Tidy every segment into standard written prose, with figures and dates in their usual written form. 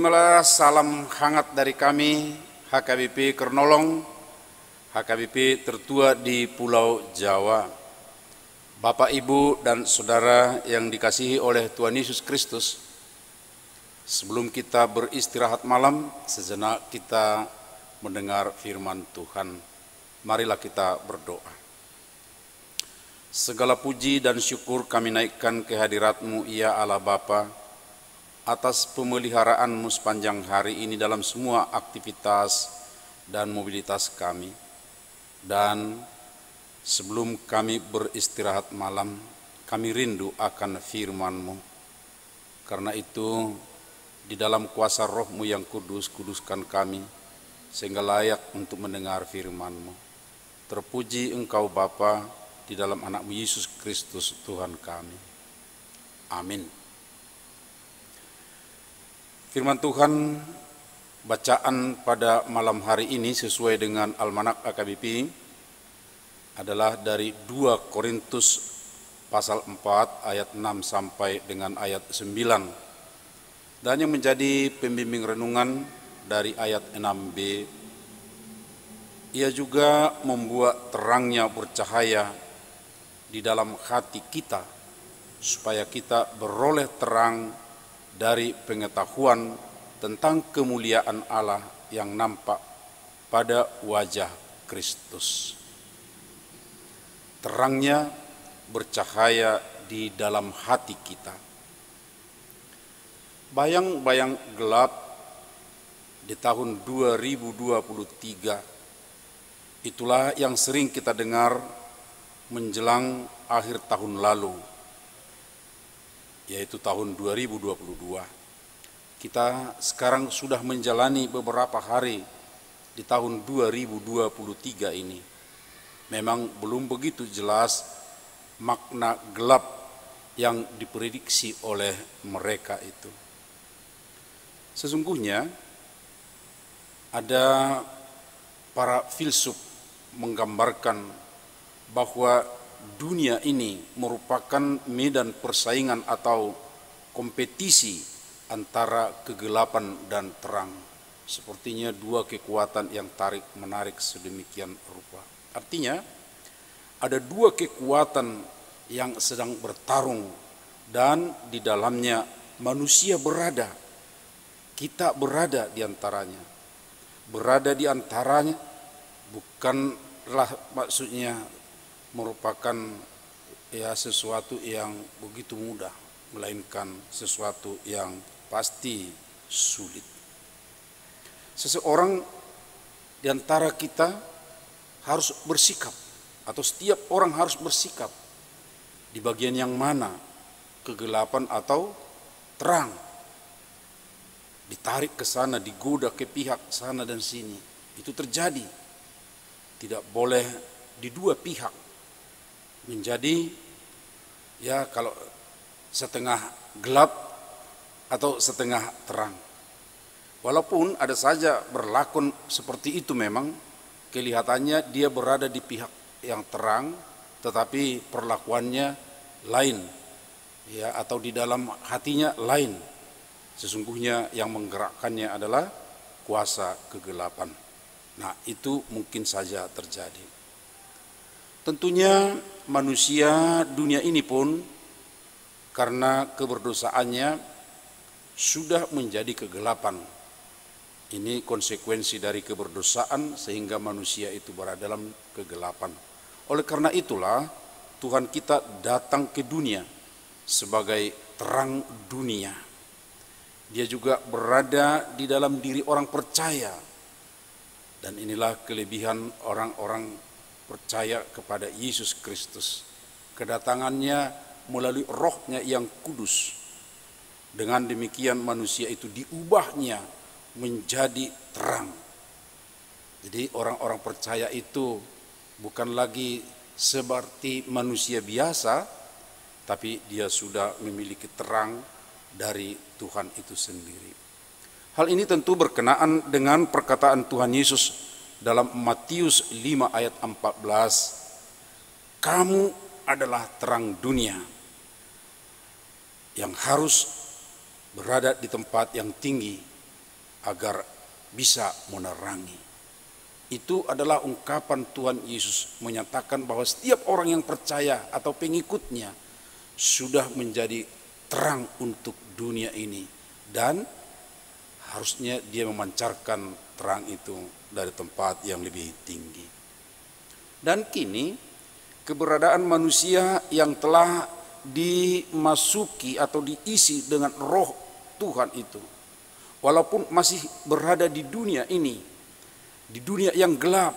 Terimalah salam hangat dari kami, HKBP Kernolong, HKBP tertua di Pulau Jawa. Bapak, Ibu, dan Saudara yang dikasihi oleh Tuhan Yesus Kristus, sebelum kita beristirahat malam, sejenak kita mendengar firman Tuhan. Marilah kita berdoa. Segala puji dan syukur kami naikkan ke hadirat-Mu, ya Allah Bapa, atas pemeliharaanmu sepanjang hari ini dalam semua aktivitas dan mobilitas kami. Dan sebelum kami beristirahat malam, kami rindu akan firman-Mu. Karena itu, di dalam kuasa Roh-Mu yang kudus, kuduskan kami, sehingga layak untuk mendengar firman-Mu. Terpuji Engkau Bapa, di dalam anak-Mu Yesus Kristus Tuhan kami. Amin. Firman Tuhan bacaan pada malam hari ini sesuai dengan Almanak HKBP adalah dari 2 Korintus pasal 4 ayat 6 sampai dengan ayat 9. Dan yang menjadi pembimbing renungan dari ayat 6b, ia juga membuat terangnya bercahaya di dalam hati kita, supaya kita beroleh terang dari pengetahuan tentang kemuliaan Allah yang nampak pada wajah Kristus. Terangnya bercahaya di dalam hati kita. Bayang-bayang gelap di tahun 2023 itulah yang sering kita dengar menjelang akhir tahun lalu, yaitu tahun 2022. Kita sekarang sudah menjalani beberapa hari di tahun 2023 ini. Memang belum begitu jelas makna gelap yang diprediksi oleh mereka itu. Sesungguhnya ada para filsuf menggambarkan bahwa dunia ini merupakan medan persaingan atau kompetisi antara kegelapan dan terang. Sepertinya 2 kekuatan yang tarik-menarik sedemikian rupa. Artinya ada 2 kekuatan yang sedang bertarung dan di dalamnya manusia berada. Kita berada di antaranya. Berada di antaranya bukanlah maksudnya merupakan sesuatu yang begitu mudah, melainkan sesuatu yang pasti sulit. Seseorang di antara kita harus bersikap, atau setiap orang harus bersikap di bagian yang mana, kegelapan atau terang. Ditarik ke sana, digoda ke pihak sana dan sini. Itu terjadi. Tidak boleh di 2 pihak. Menjadi kalau setengah gelap atau setengah terang. Walaupun ada saja berlakon seperti itu, memang kelihatannya dia berada di pihak yang terang, tetapi perlakuannya lain, atau di dalam hatinya lain. Sesungguhnya yang menggerakkannya adalah kuasa kegelapan. Nah, itu mungkin saja terjadi. Tentunya manusia dunia ini pun karena keberdosaannya sudah menjadi kegelapan. Ini konsekuensi dari keberdosaan sehingga manusia itu berada dalam kegelapan. Oleh karena itulah Tuhan kita datang ke dunia sebagai terang dunia. Dia juga berada di dalam diri orang percaya. Dan inilah kelebihan orang-orang percaya kepada Yesus Kristus. Kedatangannya melalui Roh-Nya yang kudus. Dengan demikian manusia itu diubahnya menjadi terang. Jadi orang-orang percaya itu bukan lagi seperti manusia biasa, tapi dia sudah memiliki terang dari Tuhan itu sendiri. Hal ini tentu berkenaan dengan perkataan Tuhan Yesus dalam Matius 5 ayat 14. Kamu adalah terang dunia yang harus berada di tempat yang tinggi agar bisa menerangi. Itu adalah ungkapan Tuhan Yesus menyatakan bahwa setiap orang yang percaya atau pengikutnya sudah menjadi terang untuk dunia ini, dan harusnya dia memancarkan terang itu dari tempat yang lebih tinggi. Dan kini keberadaan manusia yang telah dimasuki atau diisi dengan roh Tuhan itu, walaupun masih berada di dunia ini, di dunia yang gelap,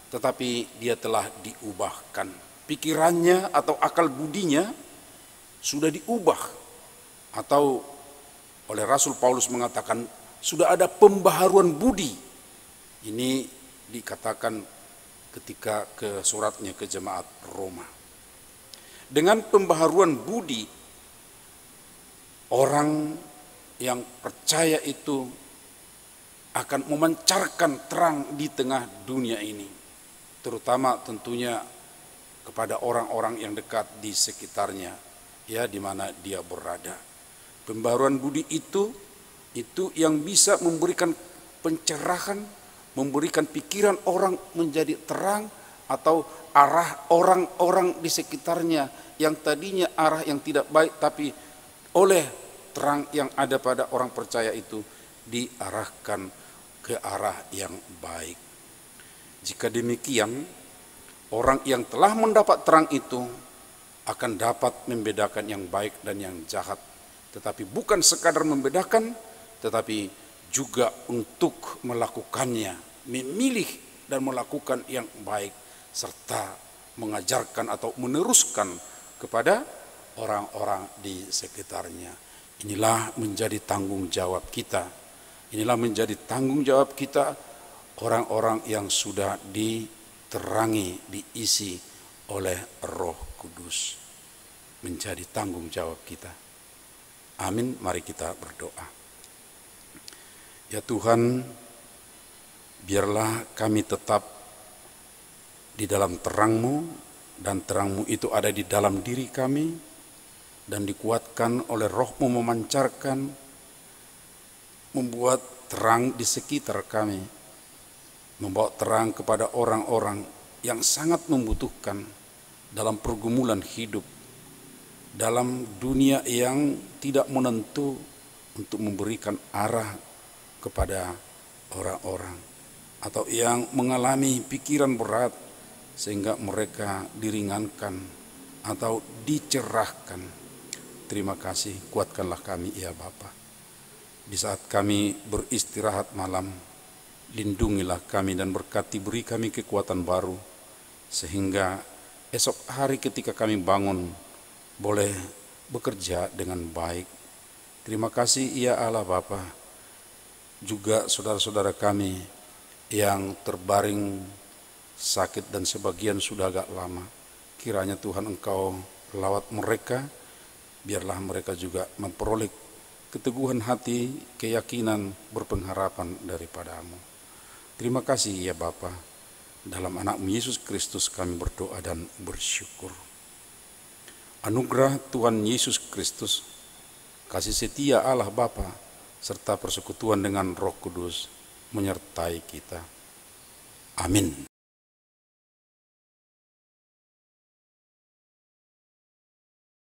tetapi dia telah diubahkan. Pikirannya atau akal budinya sudah diubah, atau oleh Rasul Paulus mengatakan sudah ada pembaharuan budi. Ini dikatakan ketika ke suratnya ke jemaat Roma. Dengan pembaharuan budi, orang yang percaya itu akan memancarkan terang di tengah dunia ini, terutama tentunya kepada orang-orang yang dekat di sekitarnya, ya, di mana dia berada. Pembaharuan budi itu yang bisa memberikan pencerahan, memberikan pikiran orang menjadi terang, atau arah orang-orang di sekitarnya yang tadinya arah yang tidak baik, tapi oleh terang yang ada pada orang percaya itu diarahkan ke arah yang baik. Jika demikian, orang yang telah mendapat terang itu akan dapat membedakan yang baik dan yang jahat. Tetapi bukan sekadar membedakan, tetapi juga untuk melakukannya, memilih dan melakukan yang baik, serta mengajarkan atau meneruskan kepada orang-orang di sekitarnya. Inilah menjadi tanggung jawab kita. Inilah menjadi tanggung jawab kita, orang-orang yang sudah diterangi, diisi oleh Roh Kudus. Menjadi tanggung jawab kita. Amin, mari kita berdoa. Ya Tuhan, biarlah kami tetap di dalam terang-Mu, dan terang-Mu itu ada di dalam diri kami, dan dikuatkan oleh Roh-Mu memancarkan, membuat terang di sekitar kami, membawa terang kepada orang-orang yang sangat membutuhkan dalam pergumulan hidup, dalam dunia yang tidak menentu, untuk memberikan arah kepada orang-orang, atau yang mengalami pikiran berat sehingga mereka diringankan atau dicerahkan. Terima kasih, kuatkanlah kami ya Bapa. Di saat kami beristirahat malam, lindungilah kami dan berkati, beri kami kekuatan baru, sehingga esok hari ketika kami bangun boleh bekerja dengan baik. Terima kasih ya Allah Bapa. Juga saudara-saudara kami yang terbaring sakit dan sebagian sudah agak lama, kiranya Tuhan Engkau lawat mereka, biarlah mereka juga memperoleh keteguhan hati, keyakinan, berpengharapan daripada-Mu. Terima kasih ya Bapa. Dalam anak-Mu Yesus Kristus kami berdoa dan bersyukur. Anugerah Tuhan Yesus Kristus, kasih setia Allah Bapa, serta persekutuan dengan Roh Kudus menyertai kita. Amin.